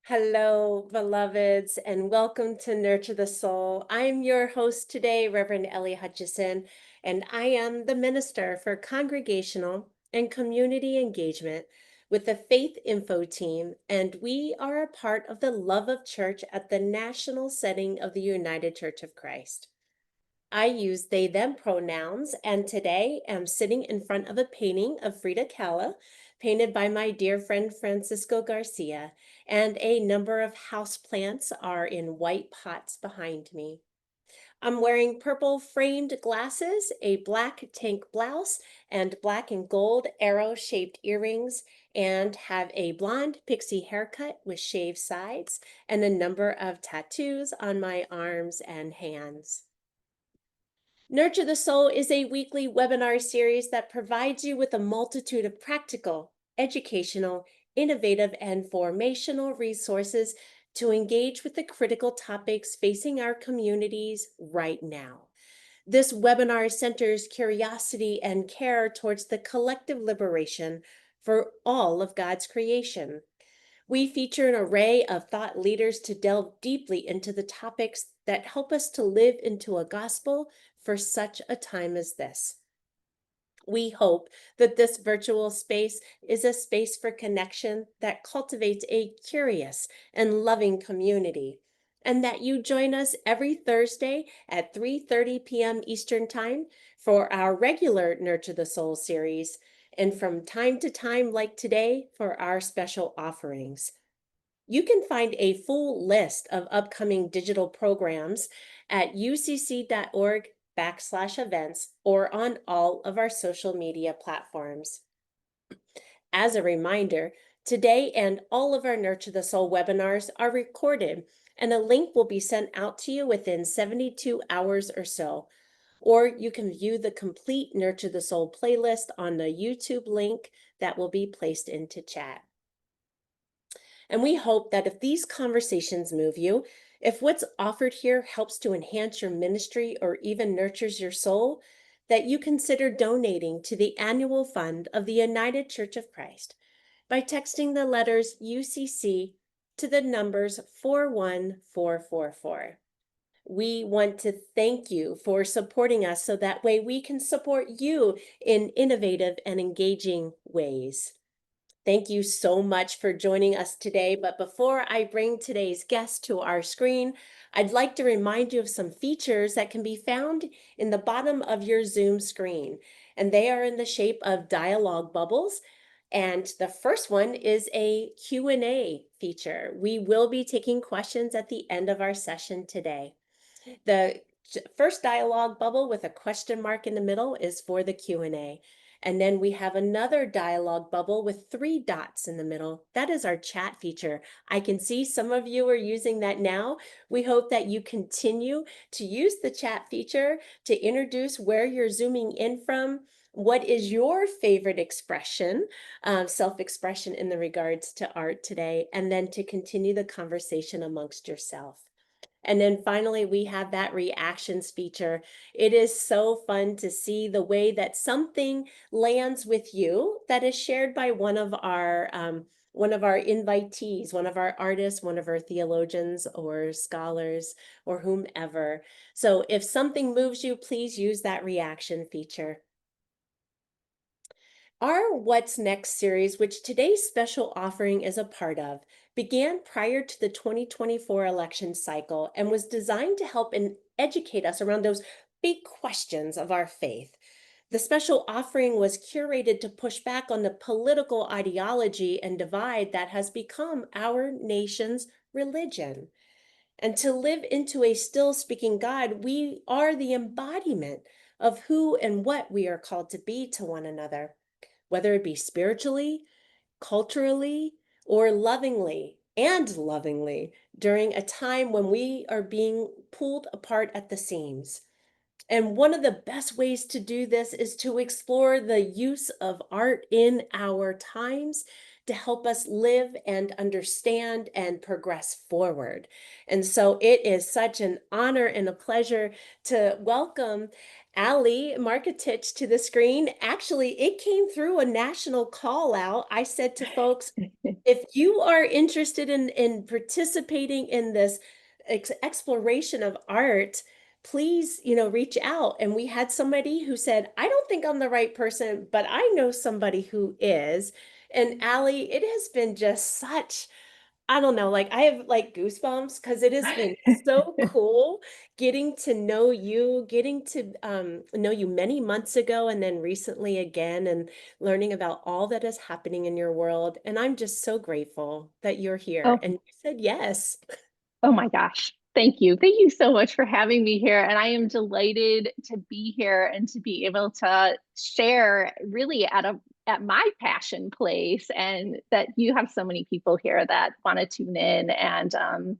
Hello, beloveds, and welcome to Nurture the Soul. I'm your host today, Reverend Ellie Hutchison, and I am the Minister for Congregational and Community Engagement with the Faith Info team, and we are a part of the Love of Church at the national setting of the United Church of Christ. I use they them pronouns, and today am sitting in front of a painting of Frida Kahlo, painted by my dear friend Francisco Garcia, and a number of houseplants are in white pots behind me. I'm wearing purple framed glasses, a black tank blouse, and black and gold arrow-shaped earrings, and have a blonde pixie haircut with shaved sides and a number of tattoos on my arms and hands. Nurture the Soul is a weekly webinar series that provides you with a multitude of practical, educational, innovative, and formational resources to engage with the critical topics facing our communities right now. This webinar centers curiosity and care towards the collective liberation for all of God's creation. We feature an array of thought leaders to delve deeply into the topics that help us to live into a gospel for such a time as this. We hope that this virtual space is a space for connection that cultivates a curious and loving community, and that you join us every Thursday at 3:30 p.m. Eastern Time for our regular Nurture the Soul series, and from time to time, like today, for our special offerings. You can find a full list of upcoming digital programs at ucc.org/events or on all of our social media platforms. As a reminder, today and all of our Nurture the Soul webinars are recorded, and a link will be sent out to you within 72 hours or so. Or you can view the complete Nurture the Soul playlist on the YouTube link that will be placed into chat. And we hope that if these conversations move you, if what's offered here helps to enhance your ministry or even nurtures your soul, that you consider donating to the annual fund of the United Church of Christ by texting the letters UCC to the numbers 41444. We want to thank you for supporting us so that way we can support you in innovative and engaging ways. Thank you so much for joining us today. But before I bring today's guest to our screen, I'd like to remind you of some features that can be found in the bottom of your Zoom screen. And they are in the shape of dialogue bubbles. And the first one is a Q&A feature. We will be taking questions at the end of our session today. The first dialogue bubble with a question mark in the middle is for the Q&A. And then we have another dialogue bubble with 3 dots in the middle. That is our chat feature. I can see some of you are using that now. We hope that you continue to use the chat feature to introduce where you're zooming in from. What is your favorite expression, self-expression in the regards to art today, and then to continue the conversation amongst yourself. And then finally, we have that reactions feature. It is so fun to see the way that something lands with you that is shared by one of our invitees, one of our artists, one of our theologians or scholars or whomever. So if something moves you, please use that reaction feature. Our What's Next series, which today's special offering is a part of, began prior to the 2024 election cycle and was designed to help and educate us around those big questions of our faith. The special offering was curated to push back on the political ideology and divide that has become our nation's religion. And to live into a still speaking God, we are the embodiment of who and what we are called to be to one another, whether it be spiritually, culturally, or lovingly during a time when we are being pulled apart at the seams. And one of the best ways to do this is to explore the use of art in our times to help us live and understand and progress forward. And so it is such an honor and a pleasure to welcome Ally Markotich to the screen. Actually, it came through a national call out. I said to folks, if you are interested in participating in this exploration of art, please, reach out. And we had somebody who said, I don't think I'm the right person, but I know somebody who is. And Ally, it has been just such, I don't know, like I have like goosebumps because it has been so cool getting to know you, getting to know you many months ago and then recently again, and learning about all that is happening in your world. And I'm just so grateful that you're here Oh, and you said yes. oh my gosh. Thank you. Thank you so much for having me here. And I am delighted to be here and to be able to share really at my passion place, and that you have so many people here that want to tune in and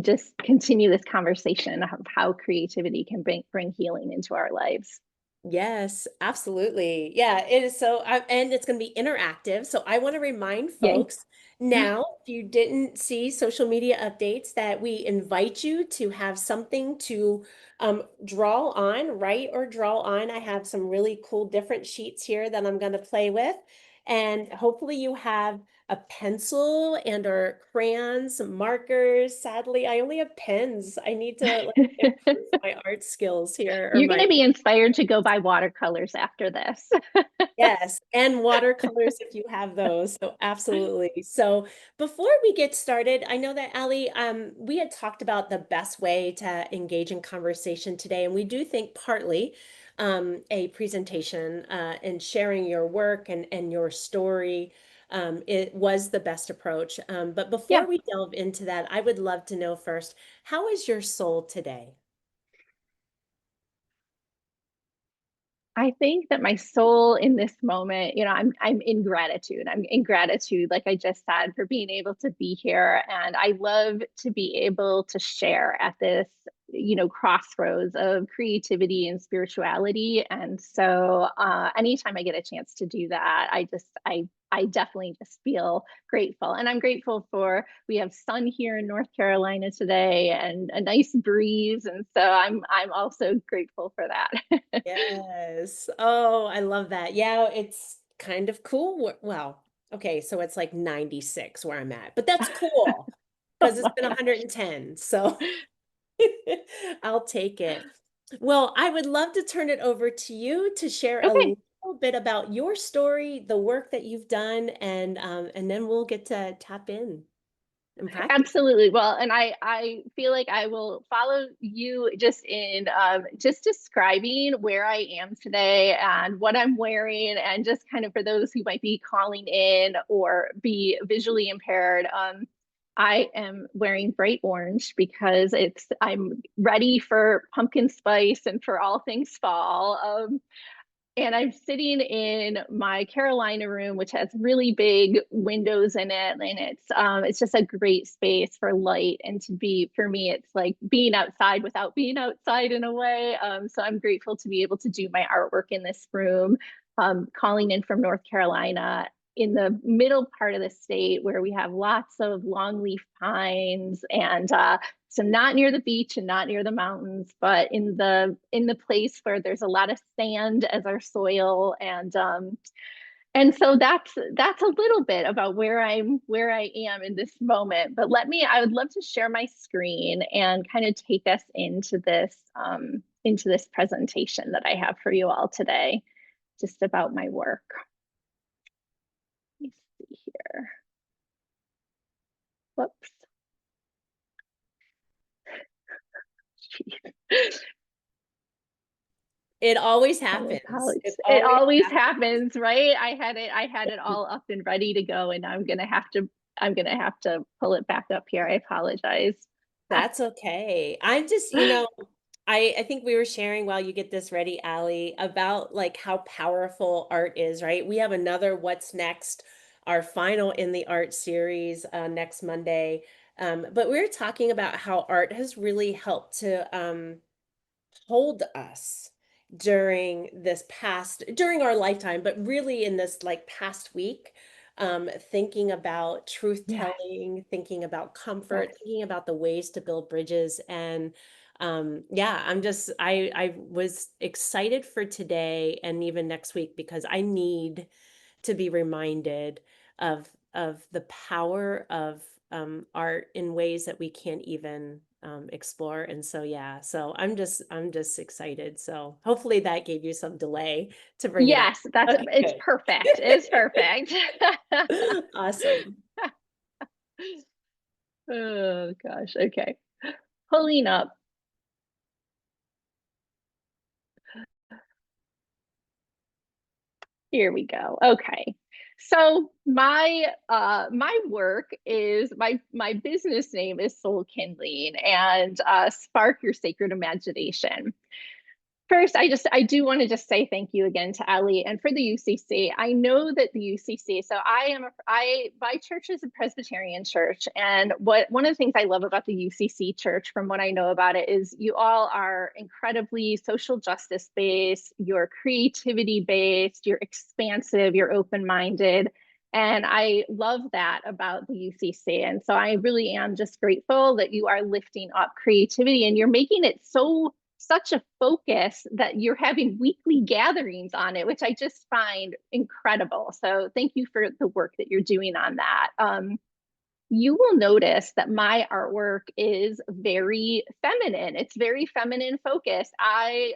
just continue this conversation of how creativity can bring healing into our lives. Yes, absolutely. Yeah, it is so, and it's going to be interactive. So I want to remind Yay. folks now, if you didn't see social media updates, that we invite you to have something to draw on, write or draw on. I have some really cool different sheets here that I'm going to play with. And hopefully you have a pencil and or crayons, some markers. Sadly, I only have pens. I need to like improve my art skills here or You're going my to be inspired to go buy watercolors after this. Yes, and watercolors if you have those. So absolutely. So before we get started, I know that Ally, we had talked about the best way to engage in conversation today, and we do think partly a presentation and sharing your work and your story it was the best approach. But Yeah. before we delve into that, I would love to know first, how is your soul today? I think that my soul in this moment, I'm in gratitude. I'm in gratitude, like I just said, for being able to be here. And I love to be able to share at this, crossroads of creativity and spirituality. And so anytime I get a chance to do that, I definitely just feel grateful. And I'm grateful for we have sun here in North Carolina today and a nice breeze. And so I'm also grateful for that. Yes. Oh, I love that. Yeah, it's kind of cool. Well, okay, so it's like 96 where I'm at, but that's cool Oh because it's my been gosh. 110. So I'll take it. Well, I would love to turn it over to you to share a Okay. little bit about your story, the work that you've done, and then we'll get to tap in and practice. Absolutely. Well, and I feel like I will follow you just in just describing where I am today and what I'm wearing, and just kind of for those who might be calling in or be visually impaired. I am wearing bright orange because I'm ready for pumpkin spice and for all things fall. And I'm sitting in my Carolina room, which has really big windows in it, and it's just a great space for light and to be. For me, it's like being outside without being outside in a way. So I'm grateful to be able to do my artwork in this room. Calling in from North Carolina, in the middle part of the state where we have lots of longleaf pines, and so not near the beach and not near the mountains, but in the place where there's a lot of sand as our soil. And so that's a little bit about where I am in this moment. But I would love to share my screen and kind of take us into this presentation that I have for you all today, just about my work. Let me see here. Whoops. Jeez. It always I happens. apologize. It It always always happens. happens, right? I had it all up and ready to go, and I'm gonna have to pull it back up here. I apologize. That's okay. I'm just, I think we were sharing while you get this ready, Ally, about like how powerful art is, right? We have another What's Next, our final in the art series next Monday. But we are talking about how art has really helped to hold us during our lifetime, but really in this like past week. thinking about truth Yes. telling, thinking about Yes. comfort, thinking about the ways to build bridges. And yeah, I was excited for today and even next week because I need to be reminded of the power of art in ways that we can't even explore. And so yeah, so I'm just excited. So hopefully that gave you some delay to bring it up. Yes, that's Okay, it's good. perfect. It's perfect. Awesome. Oh gosh. Okay. Pulling up. Here we go. Okay. So my work is my business name is Soul Kindling and Spark Your Sacred Imagination. First, I do want to just say thank you again to Ally and for the UCC. I know that the UCC, so my church is a Presbyterian church, and one of the things I love about the UCC church, from what I know about it, is you all are incredibly social justice based, you're creativity based, you're expansive, you're open minded. And I love that about the UCC. And so I really am just grateful that you are lifting up creativity and you're making it such a focus that you're having weekly gatherings on it, which I just find incredible. So thank you for the work that you're doing on that. You will notice that my artwork is very feminine. It's very feminine focused. My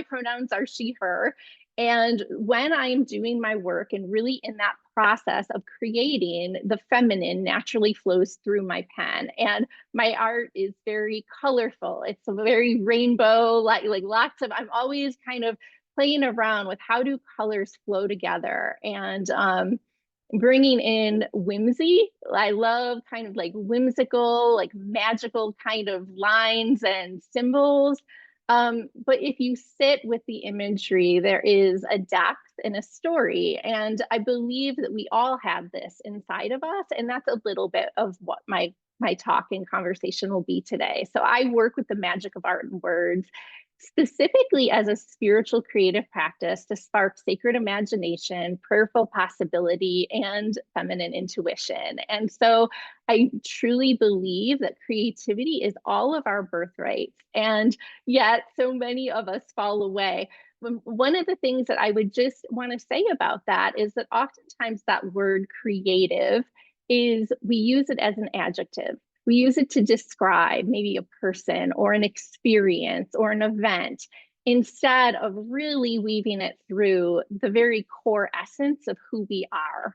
pronouns are she, her. And when I'm doing my work and really in that process of creating, the feminine naturally flows through my pen. And my art is very colorful. It's a very rainbow, like lots of, I'm always kind of playing around with how do colors flow together. And bringing in whimsy. I love kind of like whimsical, like magical kind of lines and symbols. But if you sit with the imagery, there is a depth and a story. And I believe that we all have this inside of us. And that's a little bit of what my talk and conversation will be today. So I work with the magic of art and words specifically as a spiritual creative practice to spark sacred imagination, prayerful possibility, and feminine intuition. And so I truly believe that creativity is all of our birthrights. And yet, so many of us fall away. One of the things that I would just want to say about that is that oftentimes that word creative is we use it as an adjective. We use it to describe maybe a person or an experience or an event instead of really weaving it through the very core essence of who we are.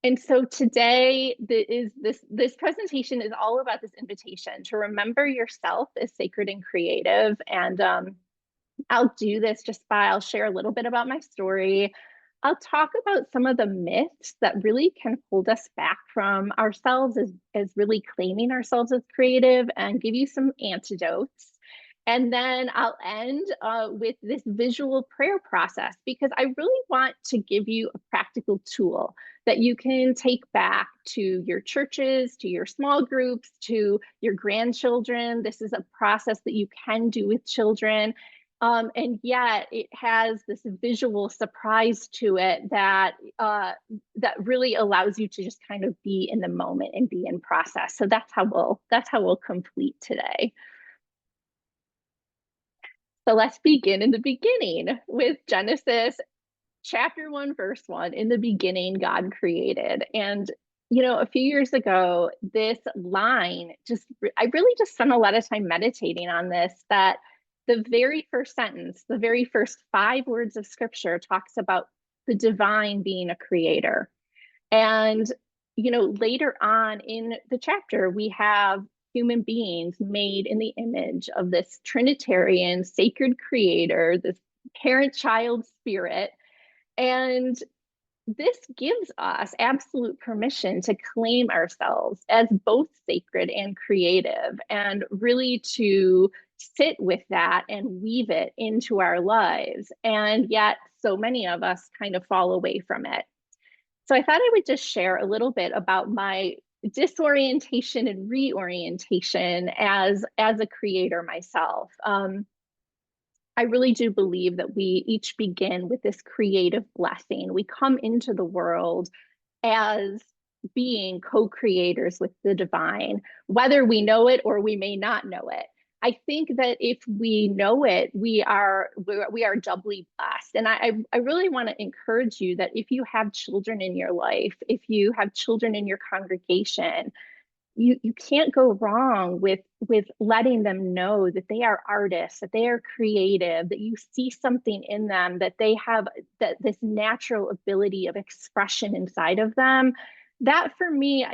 And so today this presentation is all about this invitation to remember yourself as sacred and creative. And I'll do this I'll share a little bit about my story. I'll talk about some of the myths that really can hold us back from ourselves as really claiming ourselves as creative and give you some antidotes. And then I'll end with this visual prayer process because I really want to give you a practical tool that you can take back to your churches, to your small groups, to your grandchildren. This is a process that you can do with children. And yet it has this visual surprise to it that really allows you to just kind of be in the moment and be in process. So that's how we'll complete today. So let's begin in the beginning with Genesis chapter 1, verse 1. In the beginning, God created. And a few years ago, this line I really just spent a lot of time meditating on this, that the very first sentence, the very first 5 words of scripture talks about the divine being a creator. And, later on in the chapter, we have human beings made in the image of this Trinitarian sacred creator, this parent child spirit. And this gives us absolute permission to claim ourselves as both sacred and creative, and really to sit with that and weave it into our lives. And yet, so many of us kind of fall away from it. So I thought I would just share a little bit about my disorientation and reorientation as a creator myself. I really do believe that we each begin with this creative blessing. We come into the world as being co-creators with the divine, whether we know it or we may not know it. I think that if we know it, we are doubly blessed. And I really want to encourage you that if you have children in your life, if you have children in your congregation, you can't go wrong with letting them know that they are artists, that they are creative, that you see something in them, that they have that this natural ability of expression inside of them. That for me,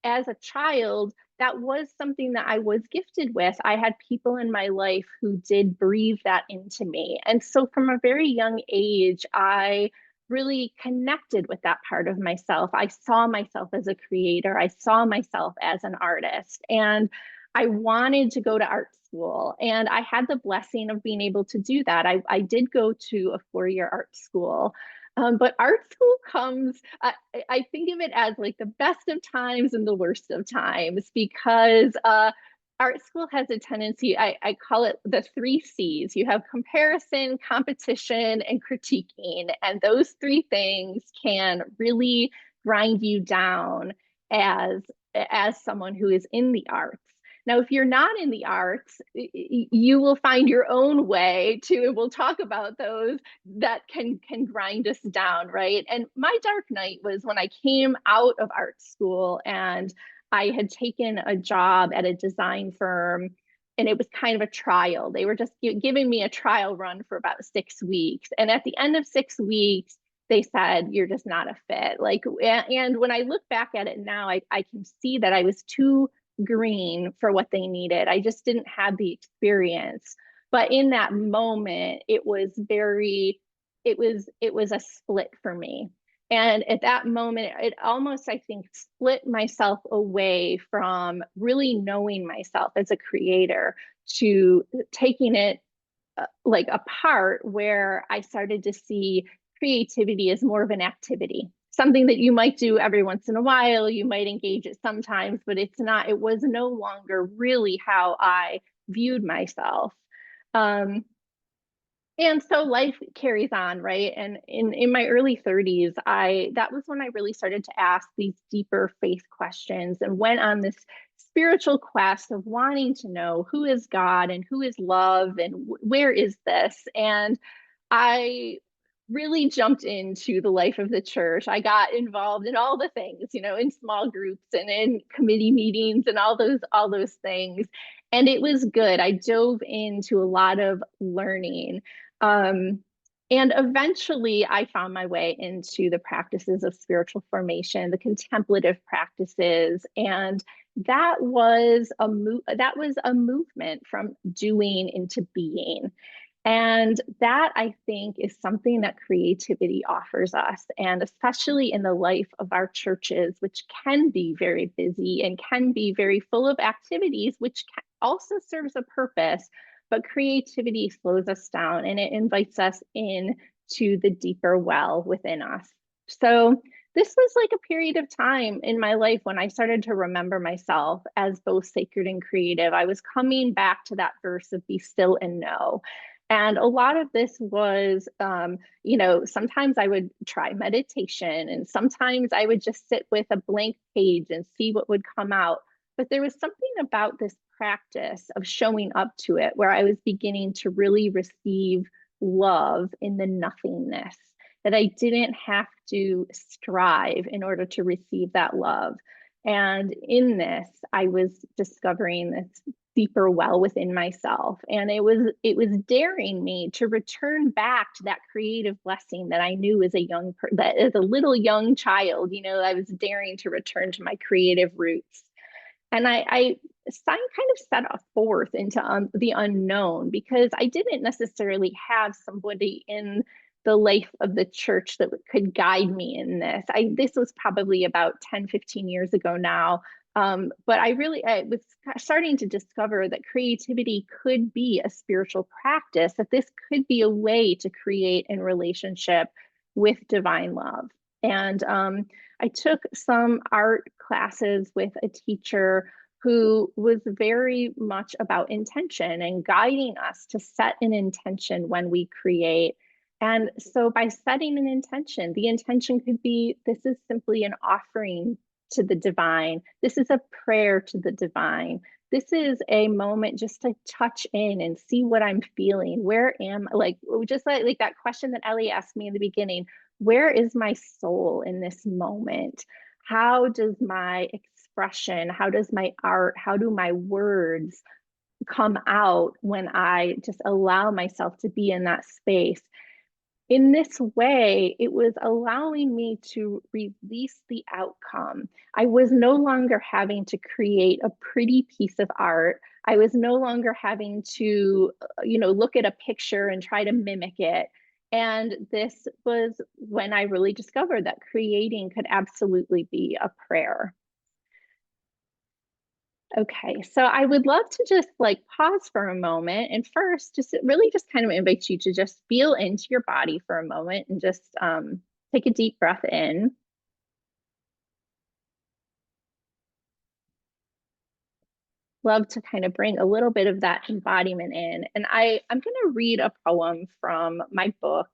as a child, that was something that I was gifted with. I had people in my life who did breathe that into me. And so from a very young age, I really connected with that part of myself. I saw myself as a creator. I saw myself as an artist. And I wanted to go to art school. And I had the blessing of being able to do that. I did go to a 4-year art school. But art school comes, I think of it as like the best of times and the worst of times, because art school has a tendency, I call it the 3 C's. You have comparison, competition, and critiquing. And those 3 things can really grind you down as, as someone who is in the arts. Now, if you're not in the arts, you will find your own way to, and we'll talk about those that can grind us down, right? And my dark night was when I came out of art school and I had taken a job at a design firm, and it was kind of a trial. They were just giving me a trial run for about 6 weeks. And at the end of 6 weeks, they said, you're just not a fit. Like, and when I look back at it now, I can see that I was too green for what they needed. I just didn't have the experience. But in that moment, it was a split for me. And at that moment, it almost, I think, split myself away from really knowing myself as a creator to taking it like apart, where I started to see creativity as more of an activity, something that you might do every once in a while. You might engage it sometimes, but it was no longer really how I viewed myself. And so life carries on, right? And in my early 30s, that was when I really started to ask these deeper faith questions and went on this spiritual quest of wanting to know who is God and who is love and where is this? And I really jumped into the life of the church. I got involved in all the things, in small groups and in committee meetings and all those things. And it was good. I dove into a lot of learning. Um, and eventually I found my way into the practices of spiritual formation, the contemplative practices, and that was a movement from doing into being. And that, I think, is something that creativity offers us. And especially in the life of our churches, which can be very busy and can be very full of activities, which also serves a purpose. But creativity slows us down and it invites us in to the deeper well within us. So this was like a period of time in my life when I started to remember myself as both sacred and creative. I was coming back to that verse of be still and know. And a lot of this was, sometimes I would try meditation and sometimes I would just sit with a blank page and see what would come out. But there was something about this practice of showing up to it where I was beginning to really receive love in the nothingness, that I didn't have to strive in order to receive that love. And in this, I was discovering this deeper well within myself. And it was daring me to return back to that creative blessing that I knew as that as a little young child, I was daring to return to my creative roots. And I kind of set forth into the unknown because I didn't necessarily have somebody in the life of the church that could guide me in this. This was probably about 10, 15 years ago now. But I was starting to discover that creativity could be a spiritual practice, that this could be a way to create in relationship with divine love. And I took some art classes with a teacher who was very much about intention and guiding us to set an intention when we create. And so by setting an intention, the intention could be, this is simply an offering to the divine. This is a prayer to the divine. This is a moment just to touch in and see what I'm feeling. Where am like just like that question that Ellie asked me in the beginning, where is my soul in this moment? How does my expression, how does my art, how do my words come out when I just allow myself to be in that space? In this way, it was allowing me to release the outcome. I was no longer having to create a pretty piece of art. I was no longer having to, look at a picture and try to mimic it. And this was when I really discovered that creating could absolutely be a prayer. Okay, so I would love to just like pause for a moment and first just really just kind of invite you to just feel into your body for a moment and just take a deep breath in. Love to kind of bring a little bit of that embodiment in. And I'm going to read a poem from my book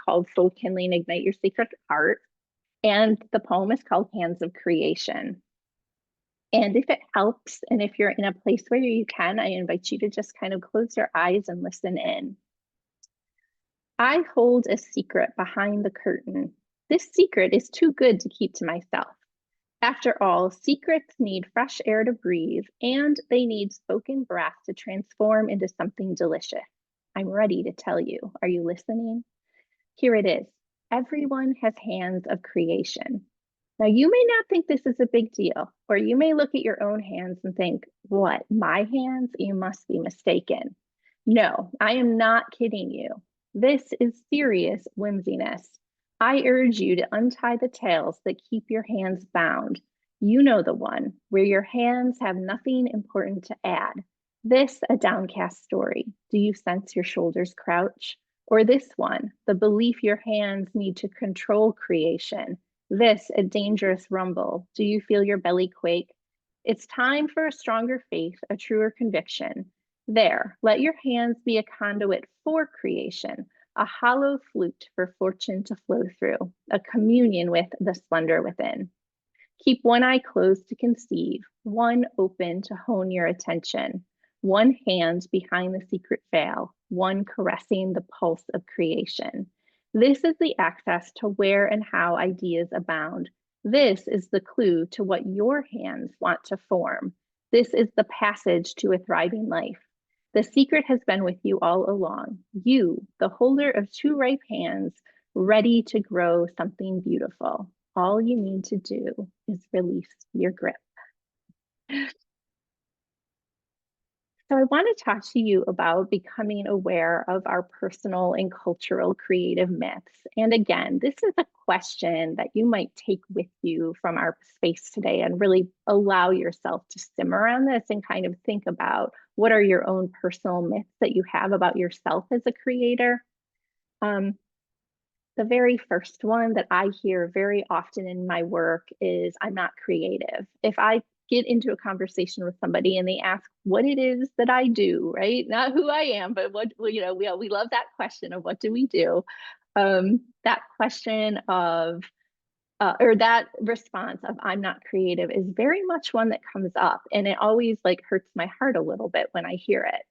called Soul Kindling, Ignite Your Sacred Art. And the poem is called Hands of Creation. And if it helps, and if you're in a place where you can, I invite you to just kind of close your eyes and listen in. I hold a secret behind the curtain. This secret is too good to keep to myself. After all, secrets need fresh air to breathe, and they need spoken breath to transform into something delicious. I'm ready to tell you. Are you listening? Here it is. Everyone has hands of creation. Now, you may not think this is a big deal, or you may look at your own hands and think, what, my hands? You must be mistaken. No, I am not kidding you. This is serious whimsiness. I urge you to untie the tails that keep your hands bound. You know the one, where your hands have nothing important to add. This, a downcast story. Do you sense your shoulders crouch? Or this one, the belief your hands need to control creation. This, a dangerous rumble. Do you feel your belly quake? It's time for a stronger faith, a truer conviction. There, let your hands be a conduit for creation, a hollow flute for fortune to flow through, a communion with the splendor within. Keep one eye closed to conceive, one open to hone your attention, one hand behind the secret veil, one caressing the pulse of creation. This is the access to where and how ideas abound. This is the clue to what your hands want to form. This is the passage to a thriving life. The secret has been with you all along. You, the holder of two ripe hands, ready to grow something beautiful. All you need to do is release your grip. So I want to talk to you about becoming aware of our personal and cultural creative myths. And again, this is a question that you might take with you from our space today and really allow yourself to simmer on this and kind of think about what are your own personal myths that you have about yourself as a creator. The very first one that I hear very often in my work is I'm not creative. If I get into a conversation with somebody and they ask what it is that I do, right? Not who I am, but what, we love that question of what do we do? That question of, or that response of I'm not creative is very much one that comes up. And it always like hurts my heart a little bit when I hear it.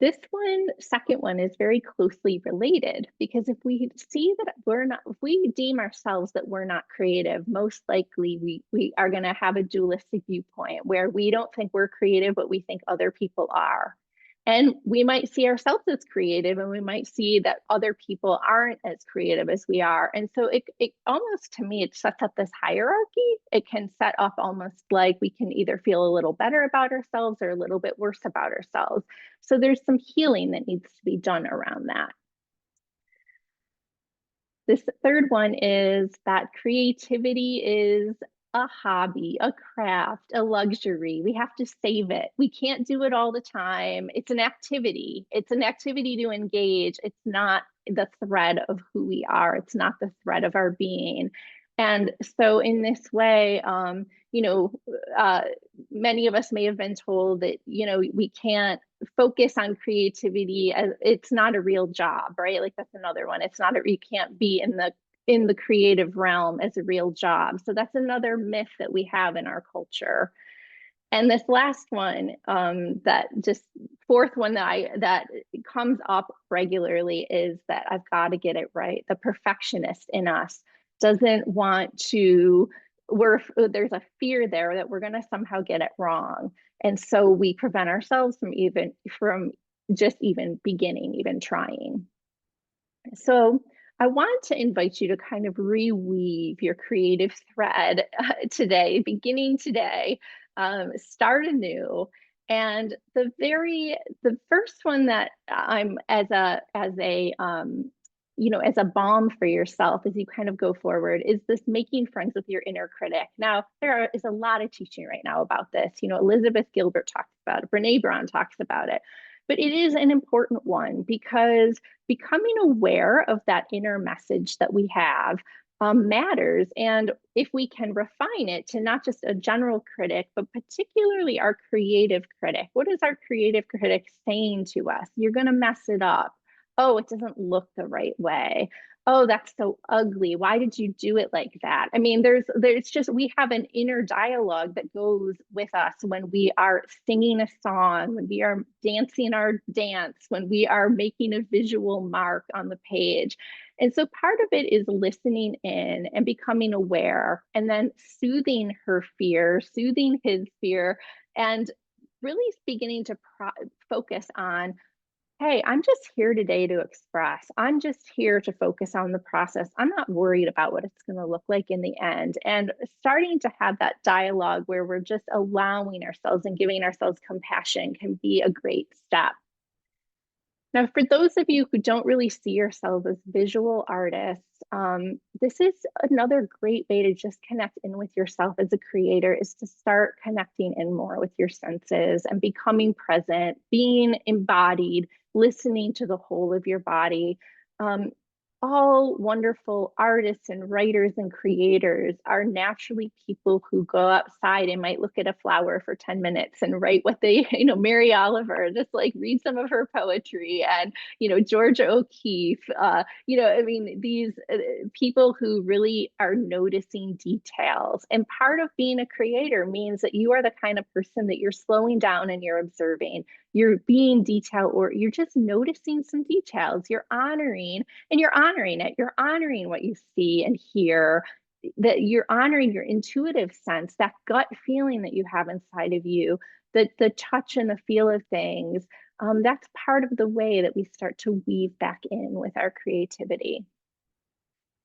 This one, second one, is very closely related because if we see that we're not, if we deem ourselves that we're not creative, most likely we are going to have a dualistic viewpoint where we don't think we're creative, but we think other people are. And we might see ourselves as creative and we might see that other people aren't as creative as we are. And so it almost, to me, it sets up this hierarchy. It can set up almost like we can either feel a little better about ourselves or a little bit worse about ourselves. So there's some healing that needs to be done around that. This third one is that creativity is a hobby, a craft, a luxury. We have to save it. We can't do it all the time. It's an activity. It's an activity to engage. It's not the thread of who we are. It's not the thread of our being. And so in this way, many of us may have been told that, we can't focus on creativity as it's not a real job, right? Like that's another one. It's not you can't be in the creative realm as a real job. So that's another myth that we have in our culture. And this last one, that just fourth one that comes up regularly is that I've got to get it right. The perfectionist in us doesn't want to. There's a fear there that we're going to somehow get it wrong, and so we prevent ourselves from just even beginning, even trying. So I want to invite you to kind of reweave your creative thread today, beginning today, start anew. And the first one that I'm as a balm for yourself as you kind of go forward is this making friends with your inner critic. Now, is a lot of teaching right now about this. Elizabeth Gilbert talks about it, Brene Brown talks about it, but it is an important one because becoming aware of that inner message that we have matters. And if we can refine it to not just a general critic, but particularly our creative critic, what is our creative critic saying to us? You're going to mess it up. Oh, it doesn't look the right way. Oh, that's so ugly. Why did you do it like that? I mean, there's just, we have an inner dialogue that goes with us when we are singing a song, when we are dancing our dance, when we are making a visual mark on the page. And so part of it is listening in and becoming aware, and then soothing her fear, soothing his fear, and really beginning to focus on, hey, I'm just here today to express. I'm just here to focus on the process. I'm not worried about what it's going to look like in the end. And starting to have that dialogue where we're just allowing ourselves and giving ourselves compassion can be a great step. Now, for those of you who don't really see yourselves as visual artists, this is another great way to just connect in with yourself as a creator, is to start connecting in more with your senses and becoming present, being embodied, listening to the whole of your body. All wonderful artists and writers and creators are naturally people who go outside and might look at a flower for 10 minutes and write what they, Mary Oliver, just like read some of her poetry, and, Georgia O'Keeffe, I mean, these people who really are noticing details. And part of being a creator means that you are the kind of person that you're slowing down and you're observing, you're being detail, or you're just noticing some details. You're honoring it. You're honoring what you see and hear, that you're honoring your intuitive sense, that gut feeling that you have inside of you, the touch and the feel of things. That's part of the way that we start to weave back in with our creativity.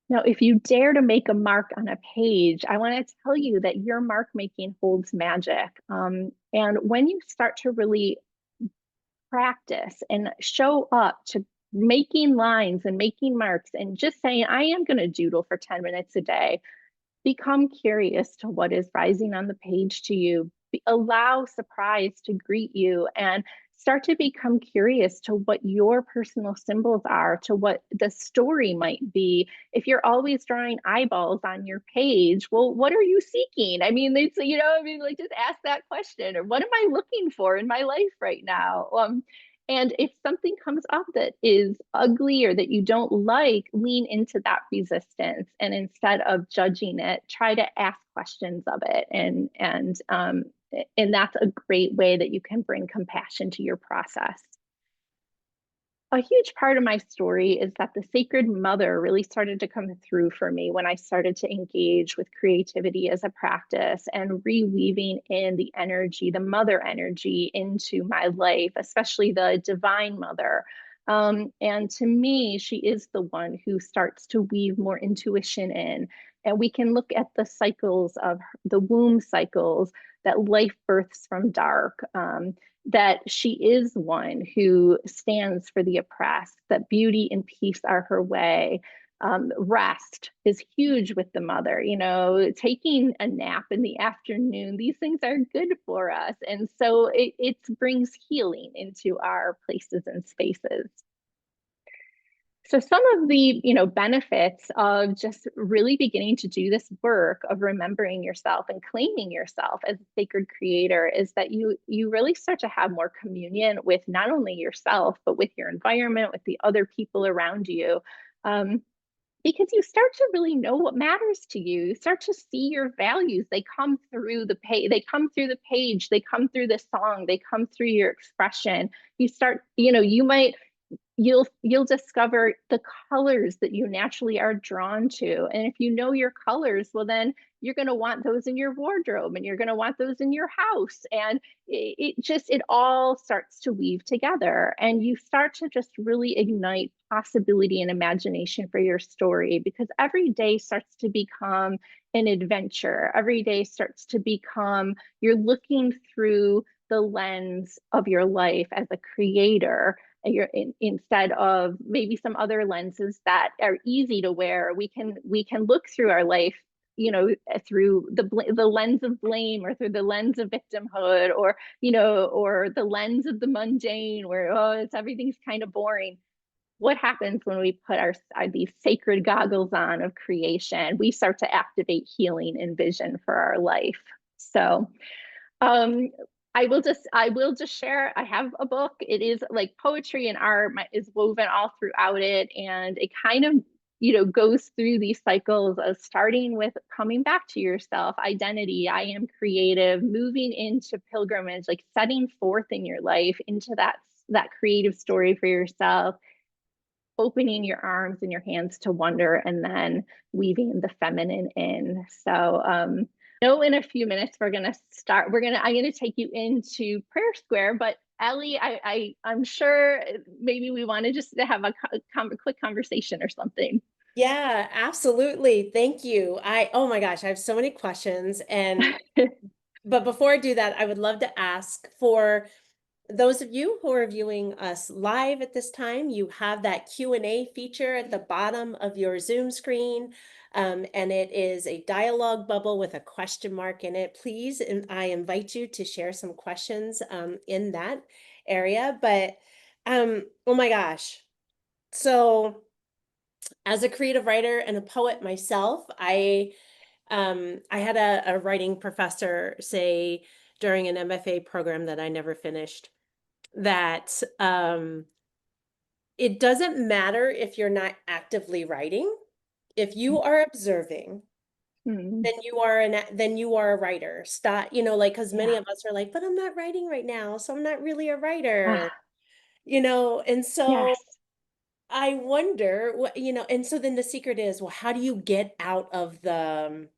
Now, if you dare to make a mark on a page, I want to tell you that your mark making holds magic. And when you start to really practice and show up to making lines and making marks and just saying, I am going to doodle for 10 minutes a day, become curious to what is rising on the page to you. Allow surprise to greet you, and start to become curious to what your personal symbols are, to what the story might be. If you're always drawing eyeballs on your page, well, what are you seeking? I mean, like just ask that question, or what am I looking for in my life right now? And if something comes up that is ugly or that you don't like, lean into that resistance. And instead of judging it, try to ask questions of it. And that's a great way that you can bring compassion to your process. A huge part of my story is that the sacred mother really started to come through for me when I started to engage with creativity as a practice and reweaving in the energy, the mother energy, into my life, especially the divine mother. And to me, she is the one who starts to weave more intuition in. And we can look at the cycles of the womb cycles, that life births from dark. That she is one who stands for the oppressed, that beauty and peace are her way. Rest is huge with the mother, taking a nap in the afternoon. These things are good for us. And so it brings healing into our places and spaces. So some of the, benefits of just really beginning to do this work of remembering yourself and claiming yourself as a sacred creator is that you really start to have more communion with not only yourself, but with your environment, with the other people around you. Um, because you start to really know what matters to you. You start to see your values. They come through the page, they come through the page, they come through the song, they come through your expression. You start, you might you'll discover the colors that you naturally are drawn to. And if you know your colors, well, then you're going to want those in your wardrobe and you're going to want those in your house. And it all starts to weave together, and you start to just really ignite possibility and imagination for your story, because every day starts to become an adventure. Every day starts to become, you're looking through the lens of your life as a creator. You're instead of maybe some other lenses that are easy to wear. We can look through our life, through the lens of blame, or through the lens of victimhood, or the lens of the mundane, where it's everything's kind of boring. What happens when we put our these sacred goggles on of creation? We start to activate healing and vision for our life. So um, I will just share. I have a book. It is like poetry and art is woven all throughout it, and it kind of goes through these cycles of starting with coming back to yourself, identity. I am creative, moving into pilgrimage, like setting forth in your life into that creative story for yourself, opening your arms and your hands to wonder, and then weaving the feminine in. So in a few minutes I'm gonna take you into prayer square. But Ellie, I'm sure maybe we want to just have a quick conversation or something. Yeah, absolutely. Thank you. Oh my gosh, I have so many questions. But before I do that, I would love to ask for those of you who are viewing us live at this time, you have that Q&A feature at the bottom of your Zoom screen. And it is a dialogue bubble with a question mark in it. Please, and I invite you to share some questions in that area. But oh my gosh. So as a creative writer and a poet myself, I had a writing professor say during an MFA program that I never finished that it doesn't matter if you're not actively writing. If you are observing, Hmm. then you are a writer. Stop, like because many Yeah. of us are like, but I'm not writing right now, so I'm not really a Ah, writer, and so yes. I wonder what, and so then the secret is, well, how do you get out of the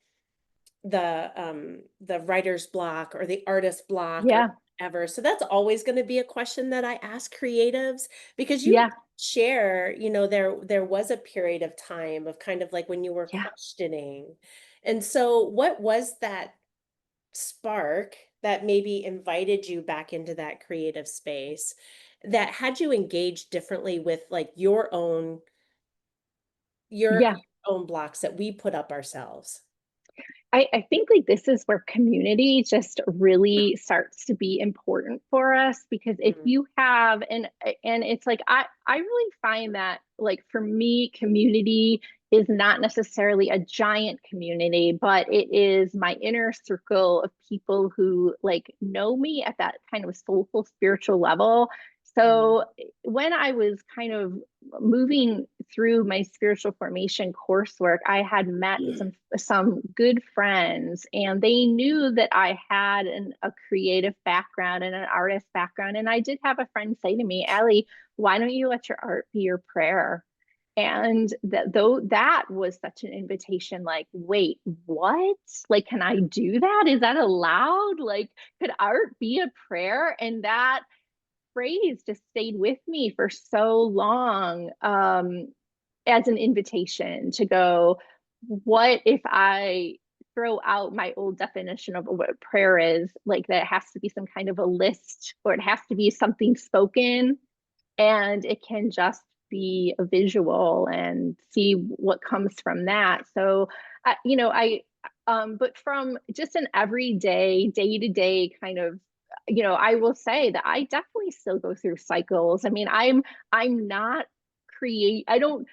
writer's block or the artist block or Yeah. whatever. So that's always going to be a question that I ask creatives because you Yeah. share, there was a period of time of kind of like when you were Yeah. questioning. And so what was that spark that maybe invited you back into that creative space that had you engage differently with like your Yeah. own blocks that we put up ourselves? I think like this is where community just really starts to be important for us, because if Mm, you have and it's like I really find that, like, for me, community is not necessarily a giant community, but it is my inner circle of people who like know me at that kind of soulful spiritual level. mm, So when I was kind of moving through my spiritual formation coursework, I had met some good friends, and they knew that I had a creative background and an artist background. And I did have a friend say to me, Ally, why don't you let your art be your prayer? And that was such an invitation, like, wait, what? Like, can I do that? Is that allowed? Like, could art be a prayer? And that phrase just stayed with me for so long, as an invitation to go, what if I throw out my old definition of what prayer is, like that it has to be some kind of a list, or it has to be something spoken, and it can just be a visual, and see what comes from that. So I but from just an everyday, day to day kind of, I will say that I definitely still go through cycles. I mean, I'm not create, I don't,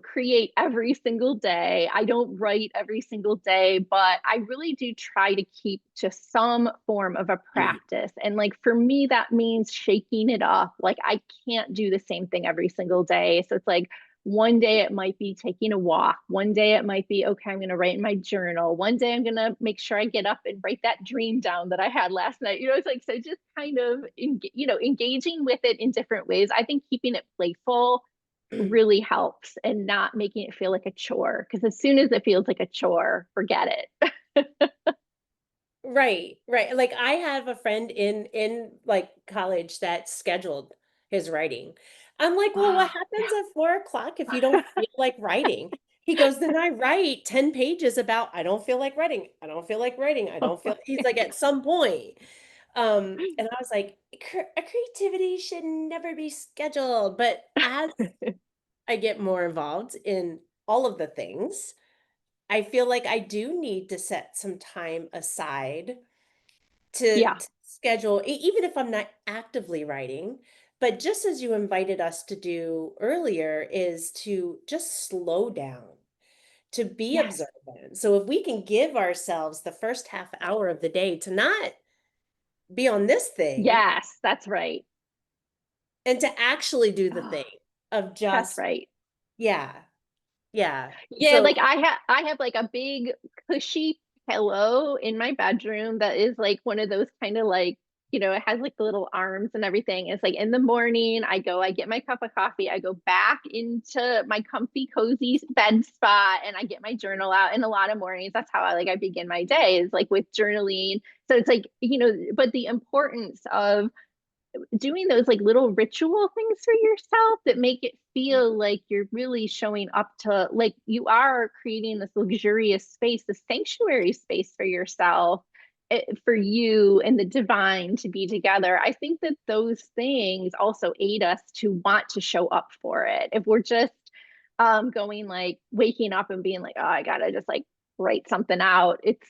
create every single day. I don't write every single day, but I really do try to keep just some form of a practice. And like for me, that means shaking it up. Like I can't do the same thing every single day. So it's like one day it might be taking a walk. One day it might be, okay, I'm going to write in my journal. One day I'm going to make sure I get up and write that dream down that I had last night. It's like, so just kind of, engaging with it in different ways. I think keeping it playful really helps and not making it feel like a chore. Because as soon as it feels like a chore, forget it. Right, right. Like I have a friend in like college that scheduled his writing. I'm like, well, what happens at 4 o'clock if you don't feel like writing? He goes, then I write 10 pages about I don't feel like writing. I don't feel like writing. I Oh don't my feel he's like at some point. And I was like, Creativity should never be scheduled. But as I get more involved in all of the things, I feel like I do need to set some time aside yeah. to schedule, even if I'm not actively writing. But just as you invited us to do earlier, is to just slow down, to be Yes. observant. So if we can give ourselves the first half hour of the day to not be on this thing Yes, that's right. and to actually do the Oh, thing of that's just, right. yeah, yeah. Yeah, So like I have like a big cushy pillow in my bedroom that is like one of those kind of like, it has like the little arms and everything. It's like in the morning, I get my cup of coffee, I go back into my comfy, cozy bed spot, and I get my journal out. And a lot of mornings, that's how I begin my day is like with journaling. So it's like, but the importance of doing those like little ritual things for yourself that make it feel like you're really showing up to, like, you are creating this luxurious space, this sanctuary space for yourself, for you and the divine to be together. I think that those things also aid us to want to show up for it. If we're just going like waking up and being like, oh, I gotta just like write something out, it's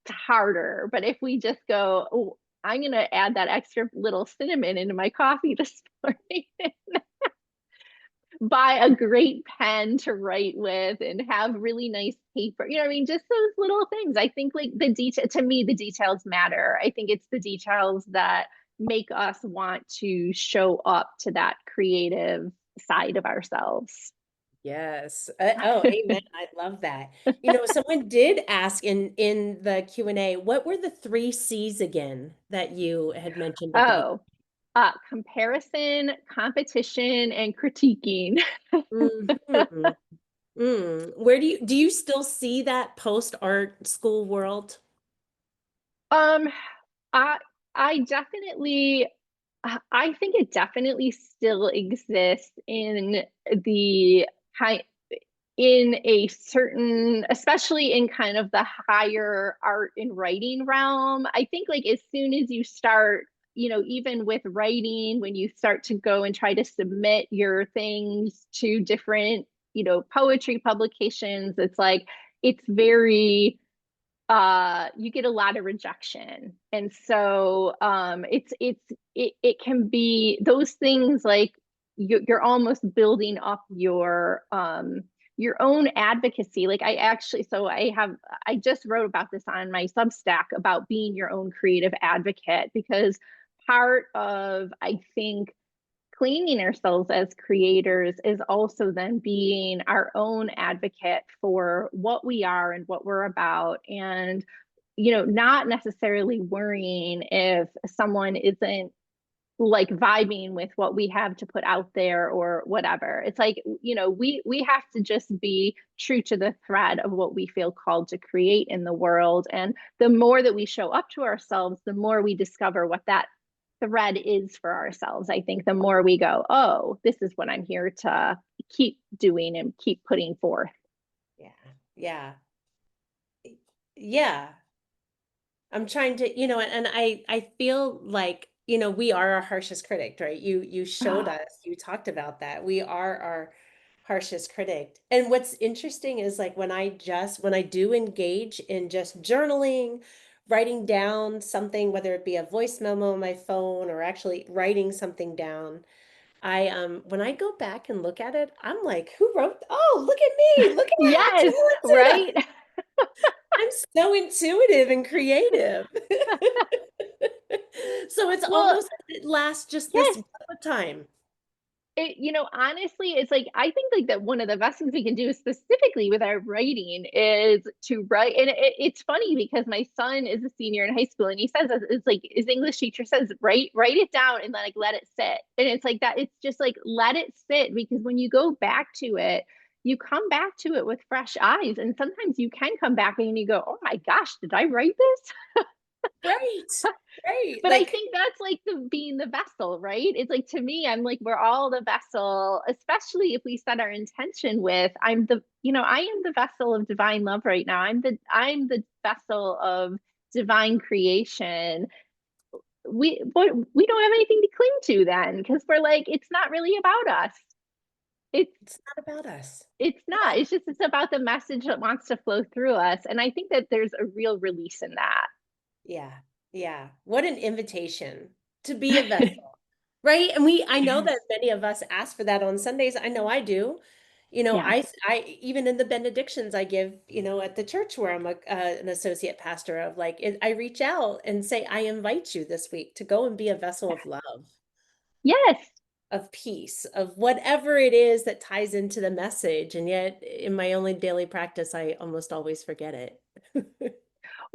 harder. But if we just go, oh, I'm going to add that extra little cinnamon into my coffee this morning, buy a great pen to write with, and have really nice paper. You know what I mean? Just those little things. I think like the detail, to me, the details matter. I think it's the details that make us want to show up to that creative side of ourselves. yes. Oh, amen. I love that. Someone did ask in the Q&A, what were the three C's again that you had mentioned at the beginning? Oh, comparison, competition, and critiquing. Mhm. Where do you still see that post art school world? Um, I I definitely I think it definitely still exists the kind in a certain, especially in kind of the higher art and writing realm. I think like as soon as you start, even with writing, when you start to go and try to submit your things to different, poetry publications, it's like it's very you get a lot of rejection. And so it can be those things like you're almost building up your own advocacy. Like I just wrote about this on my Substack about being your own creative advocate, because part of, I think, cleaning ourselves as creators is also then being our own advocate for what we are and what we're about. And, not necessarily worrying if someone isn't like vibing with what we have to put out there or whatever. It's like, we have to just be true to the thread of what we feel called to create in the world. And the more that we show up to ourselves, the more we discover what that thread is for ourselves. I think the more we go, oh, this is what I'm here to keep doing and keep putting forth. Yeah. Yeah. Yeah. I'm trying to, and I feel like, we are our harshest critic, right? You showed Oh, us, you talked about that. We are our harshest critic. And what's interesting is like when I do engage in just journaling, writing down something, whether it be a voice memo on my phone or actually writing something down, When I go back and look at it, I'm like, who wrote? Oh, look at me! Look at how Yes, talented right? I'm so intuitive and creative. So it's Well, almost like it lasts just this yes. one time. Honestly, it's like I think like that one of the best things we can do specifically with our writing is to write. And it's funny because my son is a senior in high school, and he says it's like his English teacher says, write it down and like let it sit. And it's like that. It's just like let it sit, because when you go back to it, you come back to it with fresh eyes, and sometimes you can come back and you go, oh my gosh, did I write this? Right. Right. But I Like, think that's like the being the vessel, right? It's like, to me, I'm like, we're all the vessel, especially if we set our intention with, I am the vessel of divine love right now. I'm the vessel of divine creation. We don't have anything to cling to then, because we're like, it's not really about us. It's it's not about us. it's Yeah. not. It's about the message that wants to flow through us. And I think that there's a real release in Yeah. Yeah. What an invitation to be a that. vessel. Right? And I know Yes. that many of us ask for that on Sundays. I know I do. Yes. Even in the benedictions I give, at the church where I'm an associate pastor of, like, I reach out and say, I invite you this week to go and be a vessel of love, Yes. of peace, of whatever it is that ties into the message. And yet in my only daily practice, I almost always forget it.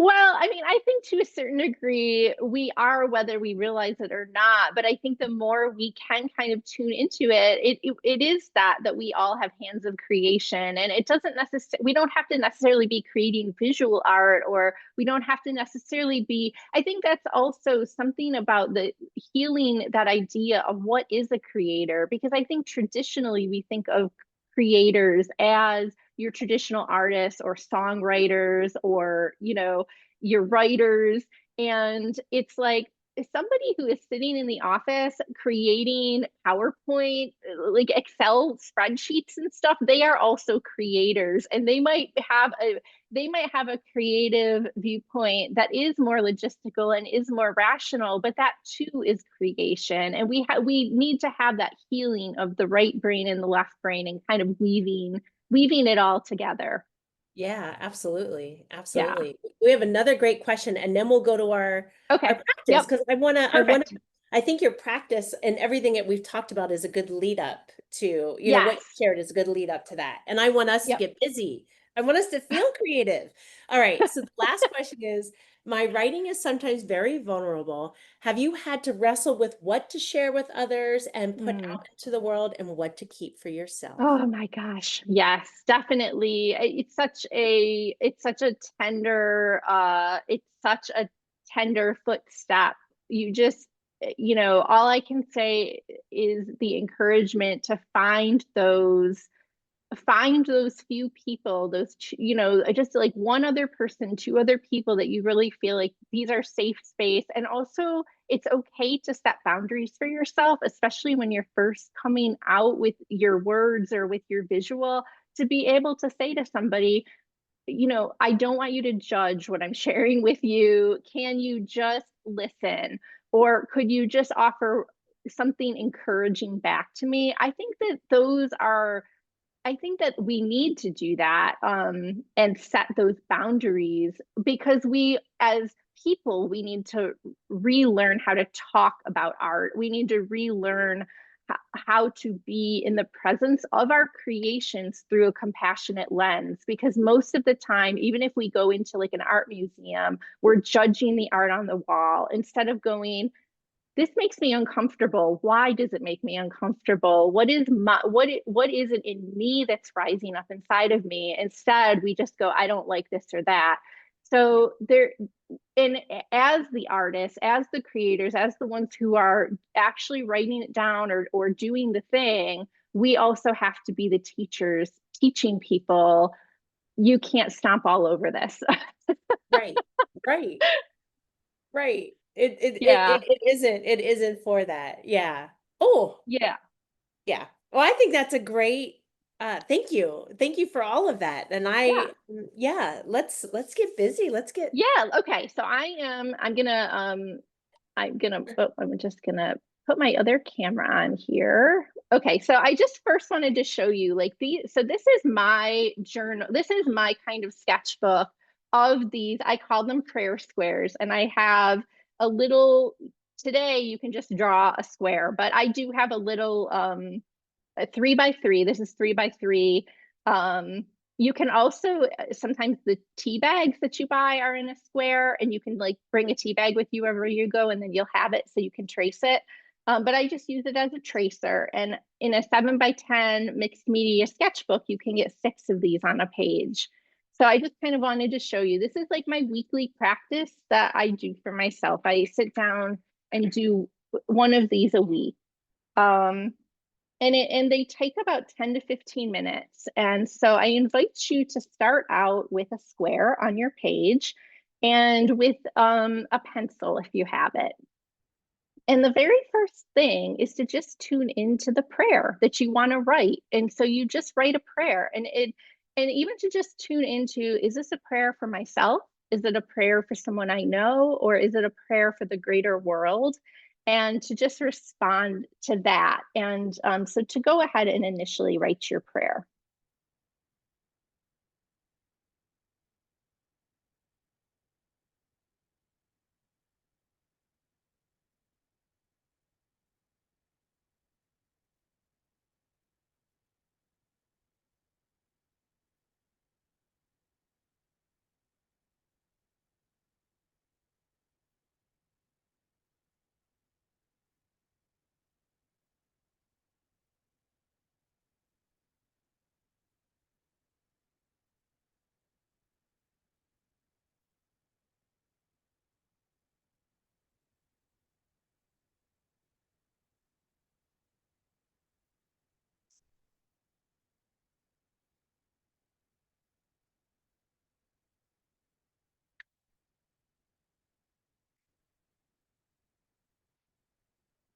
Well, I mean, I think to a certain degree we are, whether we realize it or not. But I think the more we can kind of tune into it is that we all have hands of creation, and it doesn't necessarily. We don't have to necessarily be creating visual art, or we don't have to necessarily be. I think that's also something about the healing, that idea of what is a creator, because I think traditionally we think of creators as your traditional artists or songwriters, or your writers. And it's like somebody who is sitting in the office creating PowerPoint, like Excel spreadsheets and stuff, they are also creators, and they might have a creative viewpoint that is more logistical and is more rational, but that too is creation. And we need to have that healing of the right brain and the left brain, and kind of weaving it all together. Yeah, absolutely. Yeah. Absolutely. We have another great question, and then we'll go to our Okay. practice, Yep. because Perfect. I think your practice and everything that we've talked about is a good lead up to, what Yes. you shared is a good lead up to that. And I want us to Yep. get busy. I want us to feel creative. All right. So the last question is, my writing is sometimes very vulnerable. Have you had to wrestle with what to share with others and put Mm. out into the world, and what to keep for yourself? Oh my gosh. Yes, definitely. It's such a tender footstep. You just, all I can say is the encouragement to find those few people, just like one other person, two other people that you really feel like these are safe space. And also, it's okay to set boundaries for yourself, especially when you're first coming out with your words or with your visual, to be able to say to somebody, I don't want you to judge what I'm sharing with you. Can you just listen? Or could you just offer something encouraging back to me? I think that we need to do that, and set those boundaries, because as people, we need to relearn how to talk about art. We need to relearn how to be in the presence of our creations through a compassionate lens. Because most of the time, even if we go into like an art museum, we're judging the art on the wall instead of going, this makes me uncomfortable. Why does it make me uncomfortable? What is it in me that's rising up inside of me? Instead, we just go, I don't like this or that. So there, and as the artists, as the creators, as the ones who are actually writing it down, or doing the thing, we also have to be the teachers teaching people, you can't stomp all over this. Right. Right. Right. Yeah. It isn't for that. Yeah. Oh, Yeah. yeah. Well, I think that's a great thank you. Thank you for all of that. And Yeah. yeah, let's get busy. Let's get Yeah. Okay. So I'm gonna, I'm just gonna put my other camera on here. Okay, so I just first wanted to show you like so this is my journal. This is my kind of sketchbook of these. I call them prayer squares, and I have a little, today you can just draw a square, but I do have a little a 3x3. This is 3x3. You can also, sometimes the tea bags that you buy are in a square, and you can like bring a tea bag with you wherever you go, and then you'll have it so you can trace it. But I just use it as a tracer. And in a 7x10 mixed media sketchbook, you can get 6 of these on a page. So I just kind of wanted to show you, this is like my weekly practice that I do for myself. I sit down and do one of these a week. And they take about 10 to 15 minutes. And so I invite you to start out with a square on your page and with a pencil if you have it. And the very first thing is to just tune into the prayer that you want to write. And so you just write a prayer, and even to just tune into, is this a prayer for myself? Is it a prayer for someone I know? Or is it a prayer for the greater world? And to just respond to that. And so to go ahead and initially write your prayer.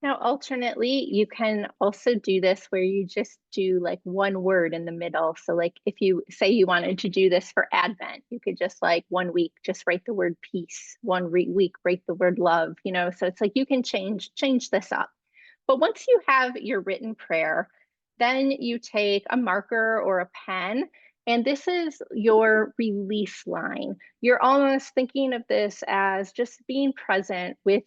Now, alternately, you can also do this where you just do like one word in the middle. So like if you say you wanted to do this for Advent, you could just like 1 week, just write the word peace. Week, write the word love, so it's like you can change this up. But once you have your written prayer, then you take a marker or a pen, and this is your release line. You're almost thinking of this as just being present with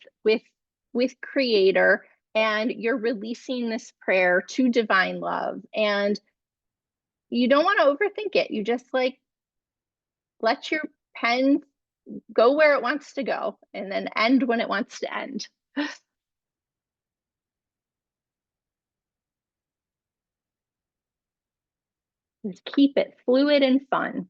Creator, and you're releasing this prayer to divine love. And you don't want to overthink it. You just like let your pen go where it wants to go, and then end when it wants to end. Just keep it fluid and fun.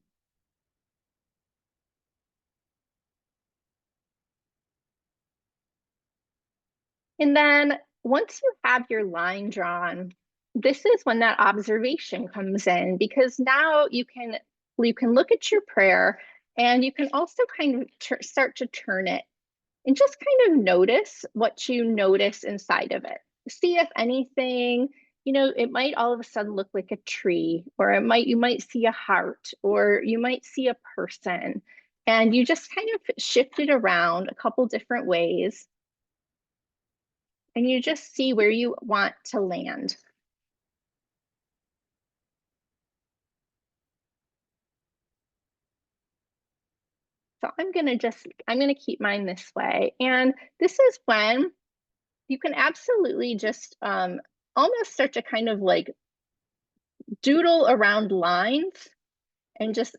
And then once you have your line drawn, this is when that observation comes in, because now you can look at your prayer, and you can also kind of start to turn it and just kind of notice what you notice inside of it. See if anything, it might all of a sudden look like a tree, or you might see a heart, or you might see a person, and you just kind of shift it around a couple different ways, and you just see where you want to land. So I'm going to keep mine this way. And this is when you can absolutely just almost start to kind of like doodle around lines, and just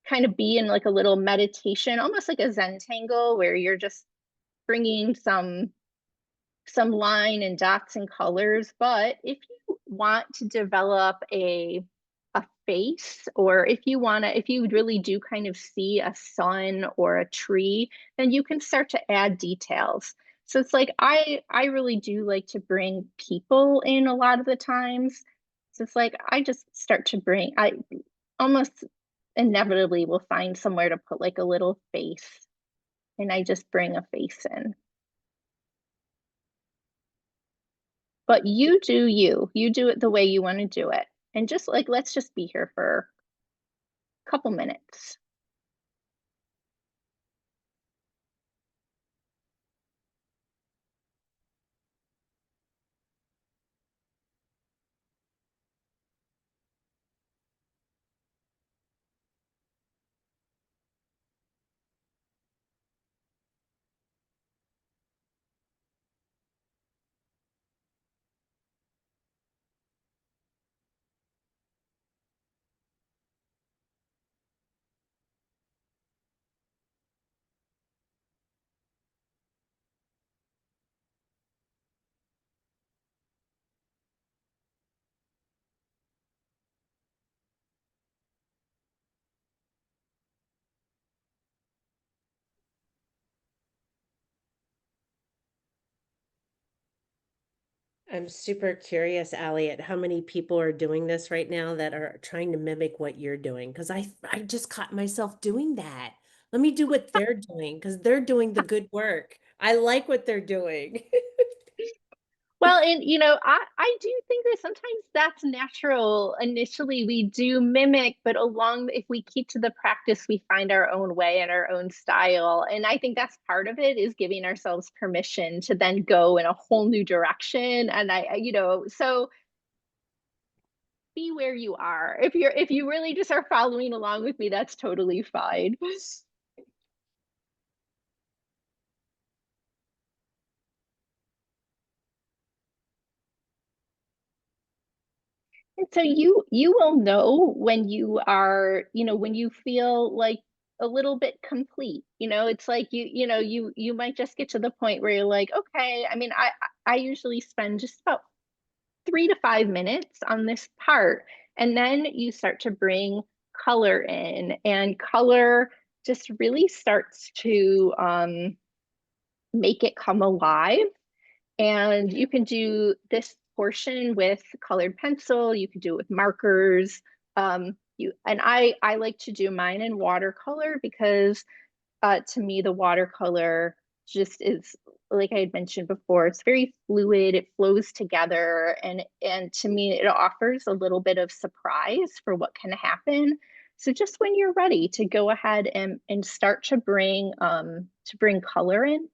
kind of be in like a little meditation, almost like a Zentangle, where you're just bringing some line and dots and colors. But if you want to develop a face, or if you really do kind of see a sun or a tree, then you can start to add details. So it's like I really do like to bring people in a lot of the times. So it's like I just start to I almost inevitably will find somewhere to put like a little face, and I just bring a face in. But you do you. You do it the way you want to do it. And just like, let's just be here for a couple minutes. I'm super curious, Ally, at how many people are doing this right now that are trying to mimic what you're doing. Because I just caught myself doing that. Let me do what they're doing because they're doing the good work. I like what they're doing. Well, and I do think that sometimes that's natural. Initially, we do mimic, but if we keep to the practice, we find our own way and our own style. And I think that's part of it is giving ourselves permission to then go in a whole new direction. And so be where you are. If you really just are following along with me, that's totally fine. And so you will know when you are, when you feel like a little bit complete. It's like you might just get to the point where you're like, okay, I mean, I usually spend just about 3 to 5 minutes on this part. And then you start to bring color in, and color just really starts to make it come alive. And you can do this portion with colored pencil, you could do it with markers. I like to do mine in watercolor because to me the watercolor just is, like I had mentioned before, it's very fluid, it flows together, and to me it offers a little bit of surprise for what can happen. So just when you're ready to go ahead and start to bring color in.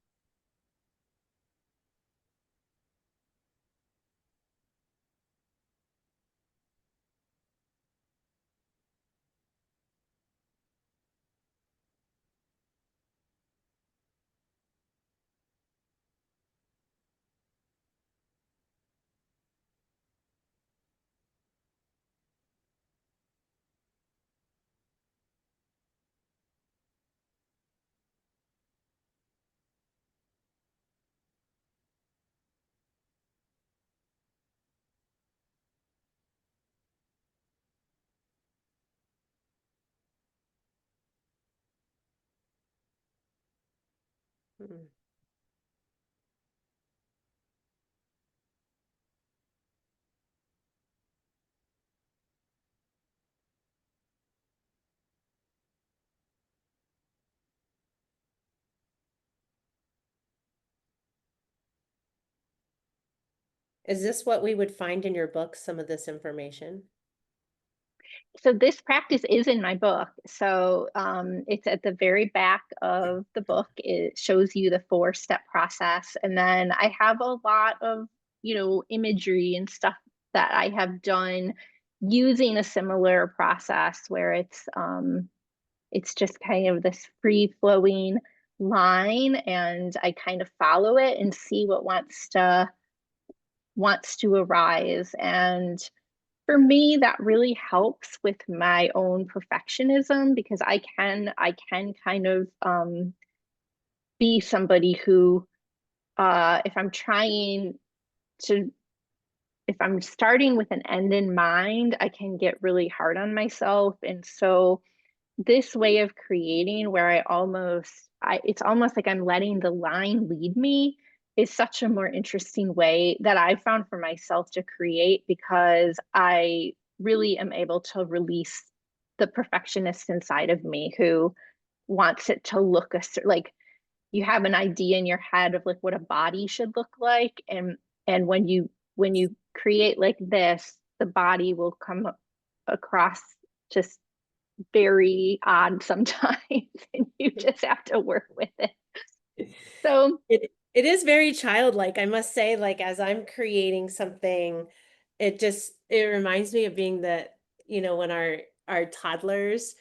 Hmm. Is this what we would find in your book, some of this information? So this practice is in my book. So it's at the very back of the book. It shows you the 4-step process. And then I have a lot of, imagery and stuff that I have done using a similar process where it's just kind of this free flowing line, and I kind of follow it and see what wants to arise. And for me, that really helps with my own perfectionism because I can kind of be somebody who if I'm trying to if I'm starting with an end in mind, I can get really hard on myself. And so this way of creating where it's almost like I'm letting the line lead me is such a more interesting way that I found for myself to create, because I really am able to release the perfectionist inside of me who wants it to look like you have an idea in your head of like what a body should look like, and when you create like this, the body will come across just very odd sometimes, and you just have to work with it. So, It is very childlike, I must say, like as I'm creating something, it reminds me of being when our toddlers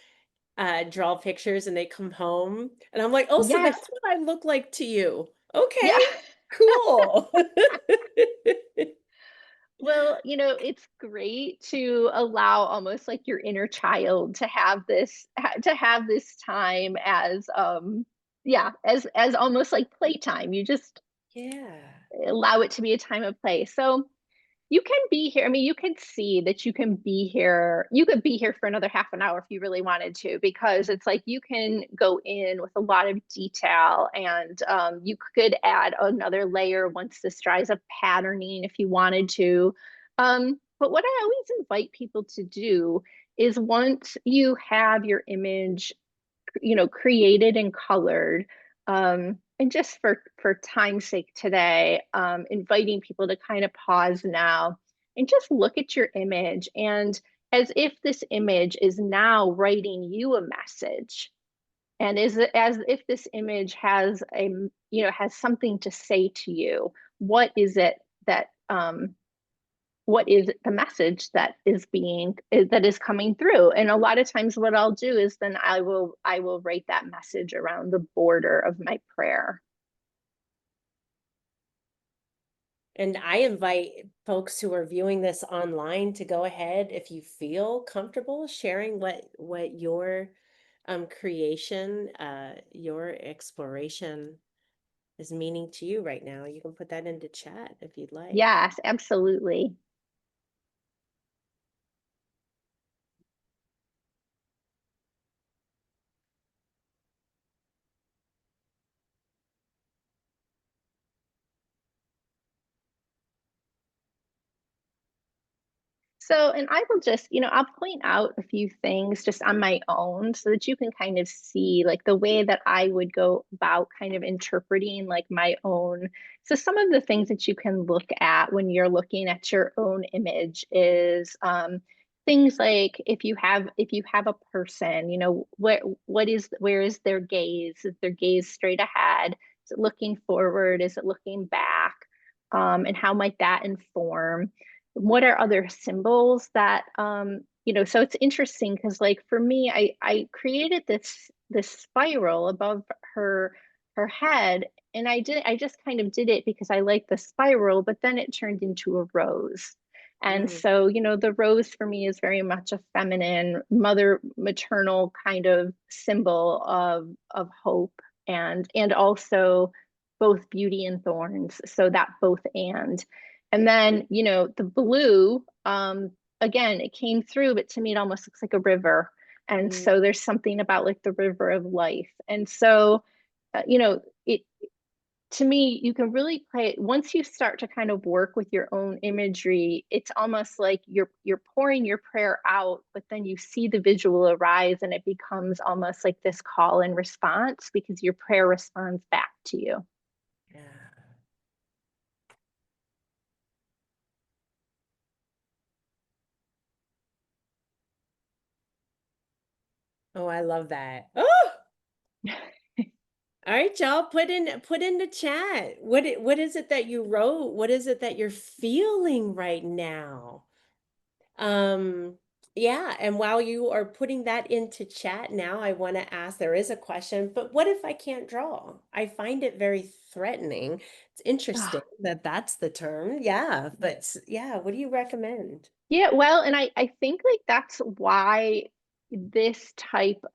draw pictures and they come home and I'm like, "Oh, so yes. that's what I look like to you." Yeah. Okay, cool. Well, it's great to allow almost like your inner child to have this time as yeah, as almost like playtime. You just Yeah. allow it to be a time of play. So, you can be here. I mean, you can see that you can be here. You could be here for another half an hour if you really wanted to, because it's like you can go in with a lot of detail, and you could add another layer once this dries up, patterning if you wanted to. But what I always invite people to do is, once you have your image, created and colored, and just for time's sake today, inviting people to kind of pause now and just look at your image, and as if this image is now writing you a message, and as if this image has has something to say to you. What is it that what is the message that is coming through? And a lot of times what I'll do is then I will write that message around the border of my prayer. And I invite folks who are viewing this online to go ahead, if you feel comfortable sharing what your creation, your exploration is meaning to you right now. You can put that into chat if you'd like. Yes, absolutely. So, and I will just, I'll point out a few things just on my own so that you can kind of see like the way that I would go about kind of interpreting like my own. So, some of the things that you can look at when you're looking at your own image is things like, if you have a person, where is their gaze? Is their gaze straight ahead? Is it looking forward? Is it looking back? And how might that inform? What are other symbols that so it's interesting because, like, for me, I created this spiral above her head, and I just kind of did it because I like the spiral, but then it turned into a rose. And Mm, so, the rose for me is very much a feminine, maternal kind of symbol of hope, and also both beauty and thorns. So that both and mm, then, the blue, again, it came through, but to me, it almost looks like a river. And mm. so there's something about like the river of life. And so, it to me, you can really play it once you start to kind of work with your own imagery. It's almost like you're pouring your prayer out, but then you see the visual arise, and it becomes almost like this call and response because your prayer responds back to you. Yeah. Oh, I love that. Oh, all right, y'all. Put in the chat. What is it that you wrote? What is it that you're feeling right now? Um, yeah, and while you are putting that into chat now, I want to ask, there is a question, but what if I can't draw? I find it very threatening. It's interesting that that's the term. Yeah, but yeah, what do you recommend? Yeah, well, and I think like that's why this type,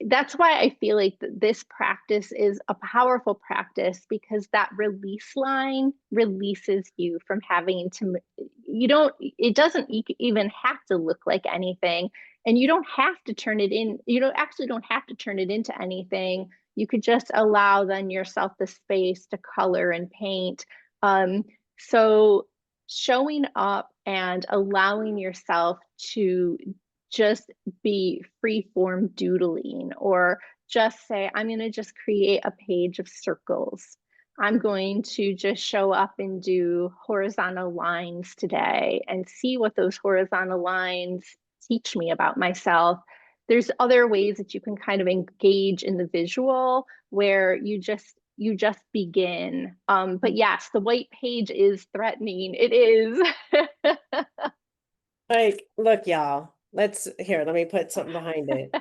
that's why I feel like this practice is a powerful practice, because that release line releases you from having to, it doesn't even have to look like anything. And you don't have to turn it in, don't have to turn it into anything. You could just allow then yourself the space to color and paint. So showing up and allowing yourself to just be free form doodling, or just say, I'm going to just create a page of circles. I'm going to just show up and do horizontal lines today and see what those horizontal lines teach me about myself. There's other ways that you can kind of engage in the visual where you just begin. But yes, the white page is threatening. It is. Like, look, y'all, let me put something behind it.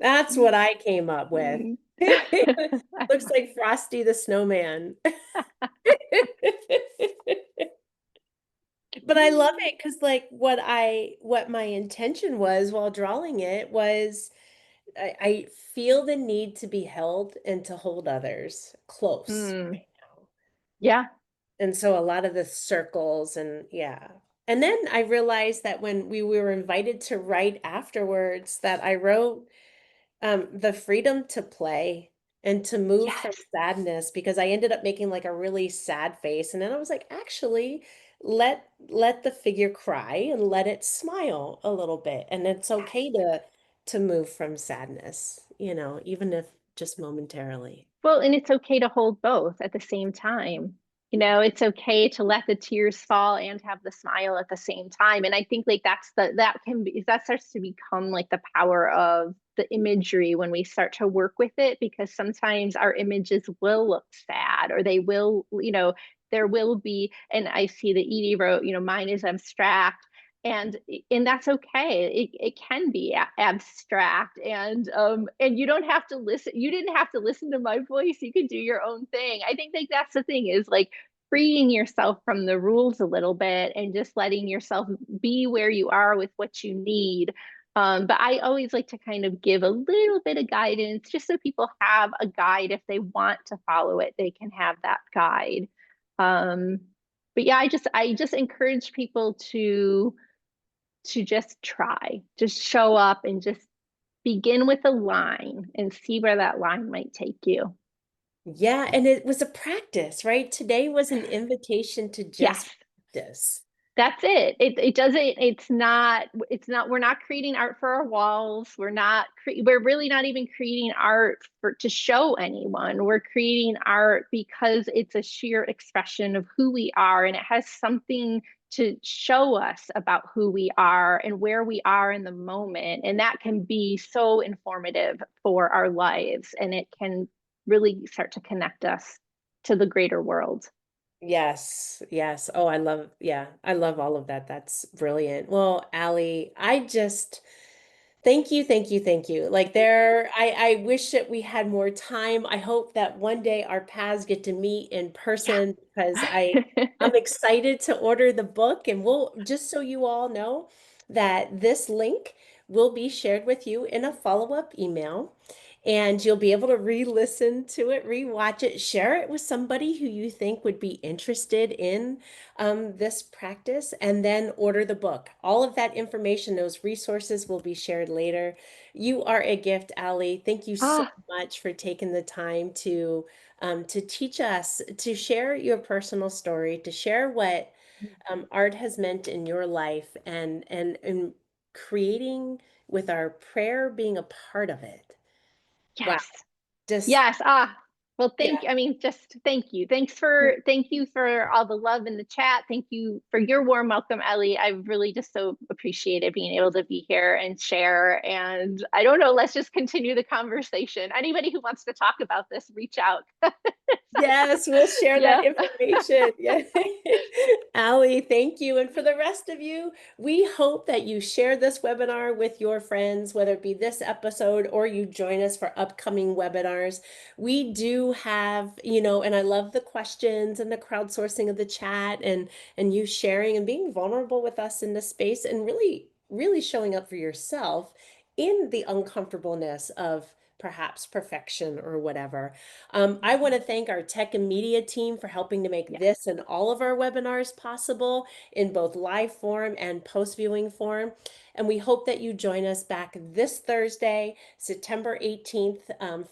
That's what I came up with. Mm. Looks like Frosty the Snowman. But I love it because like what my intention was while drawing it was I feel the need to be held and to hold others close Mm. right now. Yeah. And so a lot of the circles and yeah. And then I realized that when we were invited to write afterwards, that I wrote the freedom to play and to move from Yes. sadness because I ended up making like a really sad face. And then I was like, actually, let the figure cry and let it smile a little bit. And it's okay Yes. to move from sadness, even if just momentarily. Well, and it's okay to hold both at the same time. It's okay to let the tears fall and have the smile at the same time. And I think like that starts to become like the power of the imagery when we start to work with it, because sometimes our images will look sad, or they will, there will be, and I see that Edie wrote, mine is abstract, and that's okay. It can be abstract, and you don't have to listen. You didn't have to listen to my voice. You could do your own thing. I think like that's the thing, is like freeing yourself from the rules a little bit and just letting yourself be where you are with what you need. But I always like to kind of give a little bit of guidance, just so people have a guide. If they want to follow it, they can have that guide. um, but yeah, I just encourage people to just try, just show up and just begin with a line and see where that line might take you. Yeah, and it was a practice, right? Today was an invitation to Yes, just practice. that's it. It doesn't, we're not creating art for our walls. We're really not even creating art to show anyone. We're creating art because it's a sheer expression of who we are, and it has something to show us about who we are and where we are in the moment. And that can be so informative for our lives, and it can really start to connect us to the greater world. Yes, yes. Oh, yeah, I love all of that. That's brilliant. Well, Allie, I just thank you, thank you, thank you. Like I wish that we had more time. I hope that one day our paths get to meet in person because Yeah. I'm excited to order the book and we'll just so you all know that this link will be shared with you in a follow-up email. And you'll be able to re-listen to it, re-watch it, share it with somebody who you think would be interested in this practice, and then order the book. All of that information, those resources will be shared later. You are a gift, Allie. Thank you so Ah, much for taking the time to teach us, to share your personal story, to share what art has meant in your life, and creating with our prayer being a part of it. Wow. yes. Just, Yes. Ah, well, yeah. I mean, just thank you. Thank you for all the love in the chat. Thank you for your warm welcome, Ellie. I really just so appreciated being able to be here and share. And I don't know, let's just continue the conversation. Anybody who wants to talk about this, reach out. Yes, we'll share that Yeah. information. Yeah. Allie, thank you. And for the rest of you, we hope that you share this webinar with your friends, whether it be this episode or you join us for upcoming webinars. We do have, and I love the questions and the crowdsourcing of the chat and you sharing and being vulnerable with us in this space and really, really showing up for yourself in the uncomfortableness of perhaps perfection or whatever. I want to thank our tech and media team for helping to make Yeah. this and all of our webinars possible in both live form and post-viewing form. And we hope that you join us back this Thursday, September 18th,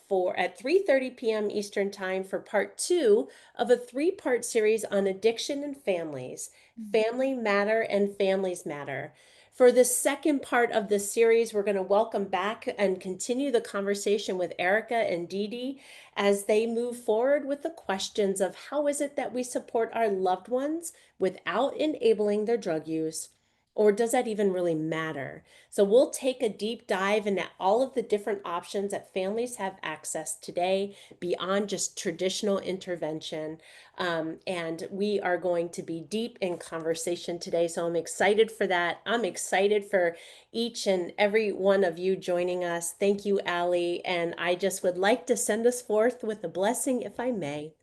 for at 3:30 p.m. Eastern Time for part two of a three-part series on addiction and families, Family Matter and Families Matter. For the second part of the series, we're going to welcome back and continue the conversation with Erica and Dee Dee as they move forward with the questions of how is it that we support our loved ones without enabling their drug use? Or does that even really matter? So we'll take a deep dive into all of the different options that families have access today beyond just traditional intervention. And we are going to be deep in conversation today. So I'm excited for that. I'm excited for each and every one of you joining us. Thank you, Allie. And I just would like to send us forth with a blessing, if I may.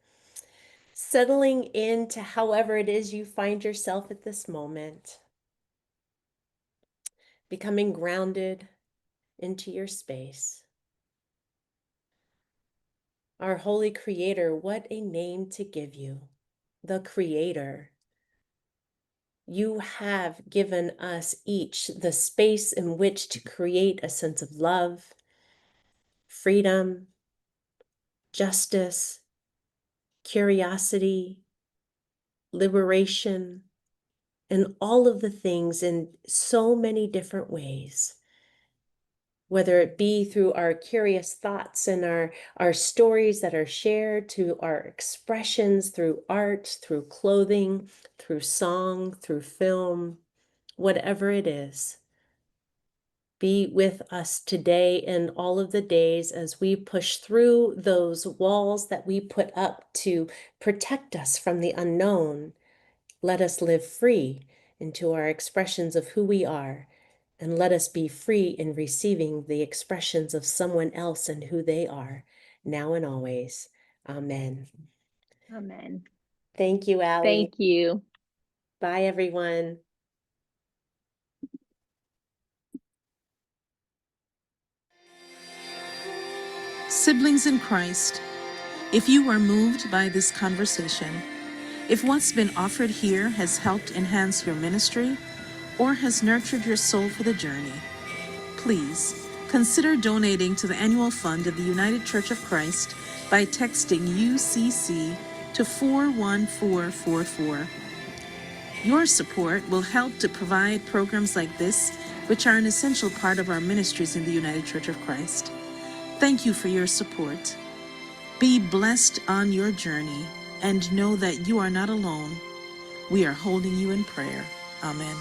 Settling into however it is you find yourself at this moment, becoming grounded into your space. Our Holy Creator, what a name to give you. the Creator. You have given us each the space in which to create a sense of love, freedom, justice, curiosity, liberation, and all of the things in so many different ways. Whether it be through our curious thoughts and our stories that are shared, to our expressions through art, through clothing, through song, through film, whatever it is. Be with us today and all of the days as we push through those walls that we put up to protect us from the unknown. Let us live free into our expressions of who we are, and let us be free in receiving the expressions of someone else and who they are, now and always. Amen. Amen. Thank you, Ally. Thank you. Bye, everyone. Siblings in Christ, if you are moved by this conversation, if what's been offered here has helped enhance your ministry or has nurtured your soul for the journey, please consider donating to the annual fund of the United Church of Christ by texting UCC to 41444. Your support will help to provide programs like this, which are an essential part of our ministries in the United Church of Christ. Thank you for your support. Be blessed on your journey and know that you are not alone. We are holding you in prayer. Amen.